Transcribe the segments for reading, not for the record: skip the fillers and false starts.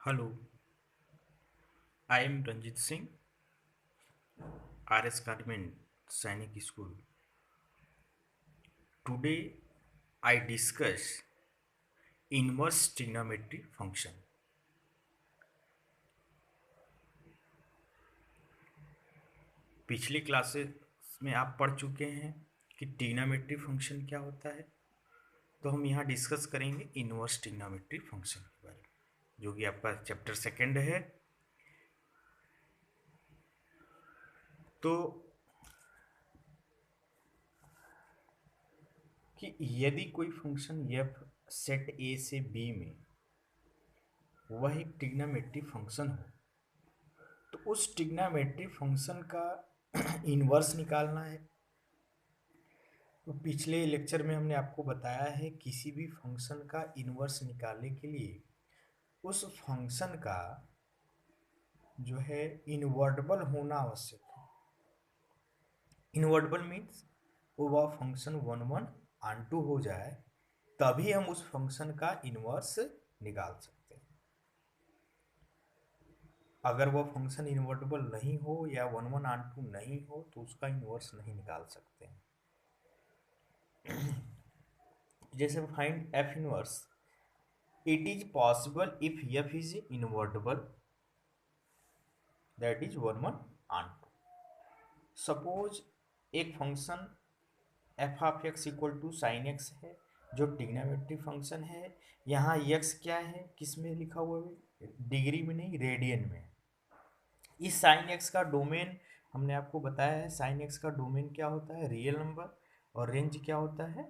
Hello, I am Ranjit Singh, RS Carmen Sainik School. Today I discuss inverse trigonometry function. पिछली classes में आप पढ़ चुके हैं कि ट्रिग्नोमेट्री फंक्शन क्या होता है। तो हम यहाँ डिस्कस करेंगे इनवर्स ट्रिग्नोमेट्री फंक्शन के बारे में, जो कि आपका चैप्टर सेकंड है। तो कि यदि कोई फंक्शन f सेट a से b में वह एक ट्रिग्नोमेट्री फंक्शन हो, तो उस ट्रिग्नोमेट्री फंक्शन का इन्वर्स निकालना है। तो पिछले लेक्चर में हमने आपको बताया है किसी भी फंक्शन का इन्वर्स निकालने के लिए उस फंक्शन का जो है इनवर्टेबल होना आवश्यक है। इनवर्टेबल मीन्स वह function one one onto हो जाए, तभी हम उस फंक्शन का इन्वर्स निकाल सकते हैं। अगर वह फंक्शन इन्वर्टेबल नहीं हो या वन वन ऑन टू नहीं हो तो उसका इन्वर्स नहीं निकाल सकते हैं। जैसे find F inverse, it is possible if F is invertible that is one one onto. Suppose एक function F of X equal to sine X है, जो ट्रिग्नोमेट्री फंक्शन है। यहाँ एक्स क्या है, किस में लिखा हुआ है, डिग्री में नहीं रेडियन में। इस साइन एक्स का डोमेन हमने आपको बताया है, साइन एक्स का डोमेन क्या होता है, रियल नंबर, और रेंज क्या होता है,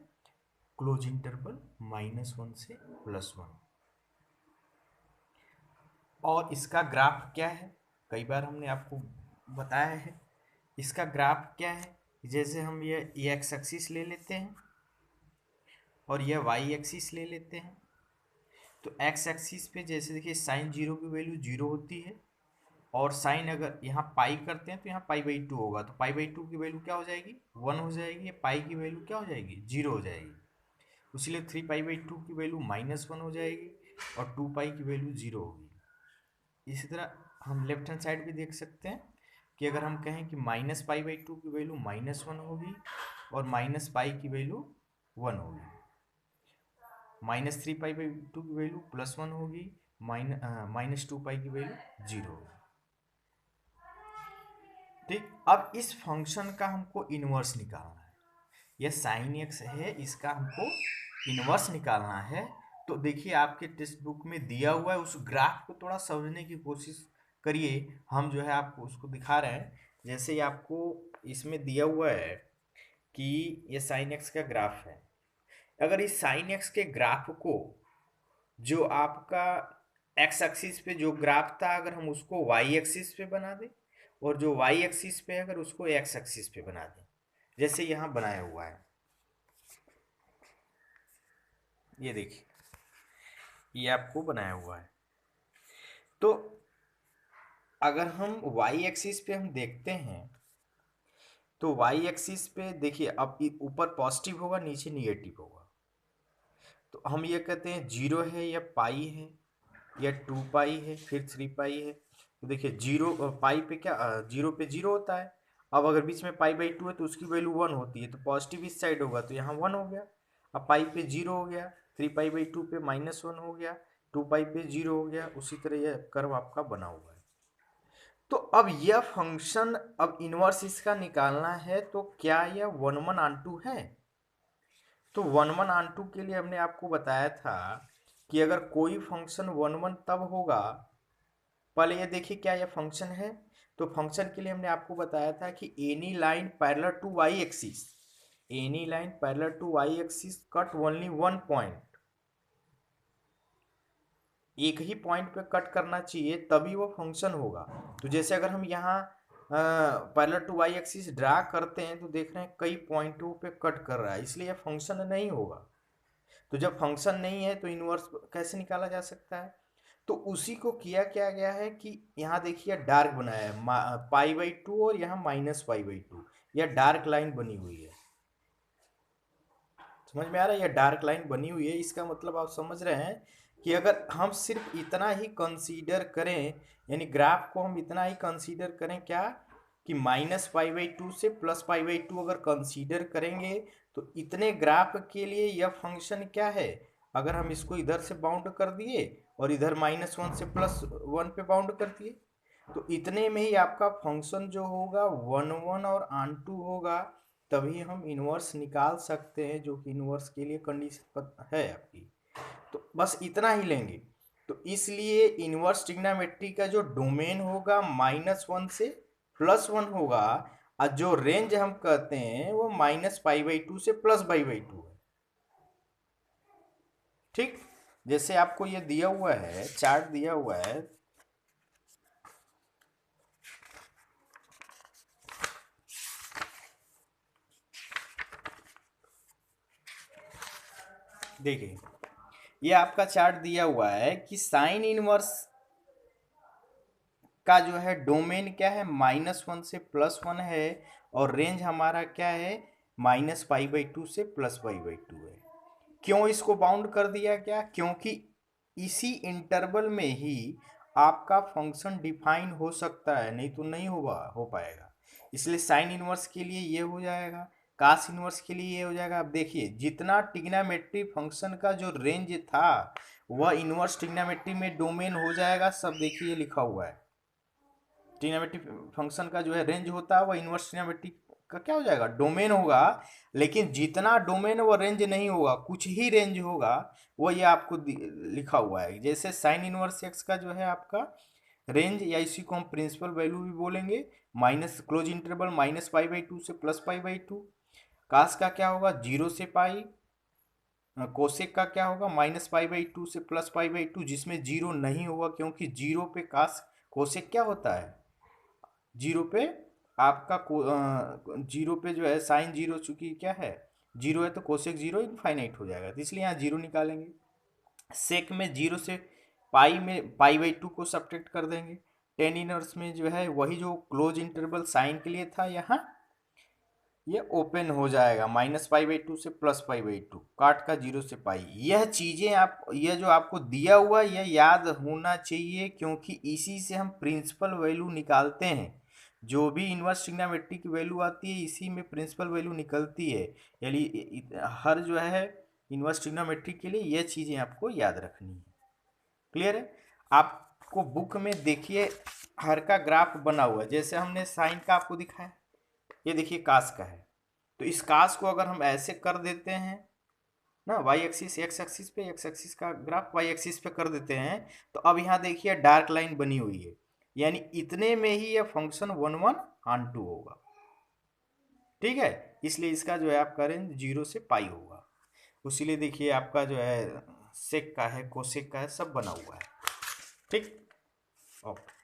क्लोज इंटरवल -1 से +1। और इसका ग्राफ क्या है, कई बार हमने आपको बताया है। इसका ग्राफ क्या है, जैसे हम ये एक्स एक्सिस ले लेते हैं और यह वाई एक्सिस ले लेते हैं। तो एक्स एक्सिस पे जैसे देखिए साइन जीरो की वैल्यू जीरो होती है, और साइन अगर यहाँ पाई करते हैं तो यहाँ पाई/2 होगा, तो पाई/2 की वैल्यू क्या हो जाएगी, 1 हो जाएगी। पाई की वैल्यू क्या हो जाएगी, 0 हो जाएगी। इसलिए 3 पाई/2 की वैल्यू -1 हो जाएगी और 2 पाई की वैल्यू 0 होगी। इसी तरह हम लेफ्ट हैंड साइड भी देख सकते हैं कि अगर हम कहें कि -पाई/2 की वैल्यू -1 होगी और -पाई की वैल्यू 1 होगी, -3 पाई/2 की वैल्यू +1 होगी, -2 पाई की वैल्यू 0 होगी। ठीक, अब इस फंक्शन का हमको इन्वर्स निकालना है। यह साइन एक्स है, इसका हमको इन्वर्स निकालना है। तो देखिए आपके टेक्स्ट बुक में दिया हुआ है, उस ग्राफ को थोड़ा समझने की कोशिश करिए। हम जो है आपको उसको दिखा रहे हैं। जैसे ही आपको इसमें दिया हुआ है कि ये साइन एक्स का ग्राफ है। अगर इस साइन एक्स के ग्राफ को, जो आपका एक्स एक्सिस पे जो ग्राफ था, अगर हम उसको वाई एक्सिस पे बना दें, और जो वाई एक्सिस पे अगर उसको एक्स एक्सिस पे बना दें, जैसे यहाँ बनाया हुआ है, ये देखिए ये आपको बनाया हुआ है। तो अगर हम वाई एक्सिस पे हम देखते हैं तो वाई एक्सिस पे देखिए अब ऊपर पॉजिटिव होगा, नीचे निगेटिव होगा। तो हम ये कहते हैं जीरो है या पाई है या 2 पाई है, फिर 3 पाई है। तो देखिए जीरो पाई पे क्या, जीरो पे जीरो होता है। अब अगर बीच में पाई/2 है तो उसकी वैल्यू 1 होती है, तो पॉजिटिव इस साइड होगा तो यहाँ 1 हो गया। अब पाई पे 0 हो गया, 3 पाई/2 पे -1 हो गया, 2 पाई पे 0 हो गया। उसी तरह यह कर्व आपका बना हुआ है। तो अब यह फंक्शन, अब इनवर्स इसका निकालना है, तो क्या यह 1 1 ऑन टू है। तो 1 1 ऑन टू के लिए हमने आपको बताया था कि अगर कोई फंक्शन 1 1 तब होगा, पहले ये देखिए क्या यह फंक्शन है। तो फंक्शन के लिए हमने आपको बताया था कि any line parallel to Y axis, any line parallel to Y axis cut only one point, एक ही पॉइंट पे कट करना चाहिए तभी वो फंक्शन होगा। तो जैसे अगर हम यहाँ parallel to Y axis draw करते हैं तो देख रहे हैं कई पॉइंटों पे कट कर रहा है, इसलिए यह फंक्शन नहीं होगा। तो जब फंक्शन नहीं है तो इनवर्स कैसे निकाला जा सकता है। तो उसी को किया क्या गया है कि यहाँ देखिए डार्क बनाया है पाई/2 और यहाँ -पाई/2, यह डार्क लाइन बनी हुई है। समझ में आ रहा है, यह डार्क लाइन बनी हुई है, इसका मतलब आप समझ रहे हैं कि अगर हम सिर्फ इतना ही कंसीडर करें, यानी ग्राफ को हम इतना ही कंसीडर करें क्या, कि -π/2 से +π/2 अगर कंसीडर करेंगे तो इतने ग्राफ के लिए यह फंक्शन क्या है, अगर हम इसको इधर से बाउंड कर दिए और इधर -1 से +1 पे बाउंड कर दिए, तो इतने में ही आपका फंक्शन जो होगा 1 और ऑन2 होगा, तभी हम इन्वर्स निकाल सकते हैं, जो कि इन्वर्स के लिए कंडीशन है आपकी। तो बस इतना ही लेंगे। तो इसलिए इन्वर्स ट्रिग्नोमेट्री का जो डोमेन होगा -1 से +1 होगा, और जो रेंज हम कहते हैं वो -π/2 से +π/2 है। ठीक, जैसे आपको ये दिया हुआ है, चार्ट दिया हुआ है, देखिए ये आपका चार्ट दिया हुआ है कि साइन इनवर्स का जो है डोमेन क्या है, -1 से +1 है, और रेंज हमारा क्या है, -π/2 से +π/2 है। क्यों इसको बाउंड कर दिया, क्या, क्योंकि इसी इंटरवल में ही आपका फंक्शन डिफाइन हो सकता है, नहीं तो नहीं हो पाएगा। इसलिए साइन इनवर्स के लिए ये हो जाएगा, कास इनवर्स के लिए ये हो जाएगा। अब देखिए जितना ट्रिग्नोमेट्री फंक्शन का जो रेंज था वह इनवर्स ट्रिग्नोमेट्री में डोमेन हो जाएगा, सब देखिए लिखा हुआ है। ट्रिग्नोमेट्री फंक्शन का जो है रेंज होता है वह इनवर्स ट्रिग्नोमेट्री का क्या हो जाएगा, डोमेन होगा। लेकिन जितना डोमेन वो रेंज नहीं होगा, कुछ ही रेंज होगा, वो ये आपको लिखा हुआ है। जैसे साइन इनवर्स एक्स का जो है आपका रेंज, या इसी को हम प्रिंसिपल वैल्यू भी बोलेंगे, माइनस क्लोज इंटरवल -π/2 से +π/2। कास का क्या होगा, 0 से पाई। कोसेक का क्या होगा, -π/2 से +π/2, जिसमें 0 नहीं होगा, क्योंकि 0 पे कास कोसेक क्या होता है, 0 पे आपका 0 पे जो है साइन 0, चूंकि क्या है 0 है, तो कोसेक 0 इनफाइनाइट हो जाएगा, तो इसलिए यहाँ 0 निकालेंगे। सेक में 0 से पाई में π/2 को सब्ट्रैक्ट कर देंगे। टेन इनवर्स में जो है वही जो क्लोज इंटरवल साइन के लिए था, यहाँ ये ओपन हो जाएगा, -π/2 से +π/2, काट का 0 से पाई। यह चीज़ें आप, यह जो आपको दिया हुआ यह याद होना चाहिए, क्योंकि इसी से हम प्रिंसिपल वैल्यू निकालते हैं। जो भी इनवर्स ट्रिग्नोमेट्री की वैल्यू आती है इसी में प्रिंसिपल वैल्यू निकलती है, यानी हर जो है इनवर्स ट्रिग्नोमेट्री के लिए यह चीज़ें आपको याद रखनी है। क्लियर है। आपको बुक में देखिए हर का ग्राफ बना हुआ है, जैसे हमने साइन का आपको दिखाया, ये देखिए कास का है, तो इस कास को अगर हम ऐसे कर देते हैं ना, वाई एक्सिस एक्स एक्सिस पे, एक्स एक्सिस का ग्राफ वाई एक्सिस पे कर देते हैं, तो अब यहाँ देखिए डार्क लाइन बनी हुई है, यानी इतने में ही यह फंक्शन 1/(1)(2) होगा। ठीक है, इसलिए इसका जो है आपका रेंज 0 से पाई होगा। उसीलिए देखिए आपका जो है सेक का है, कोसेक का है, सब बना हुआ है। ठीक, ओके।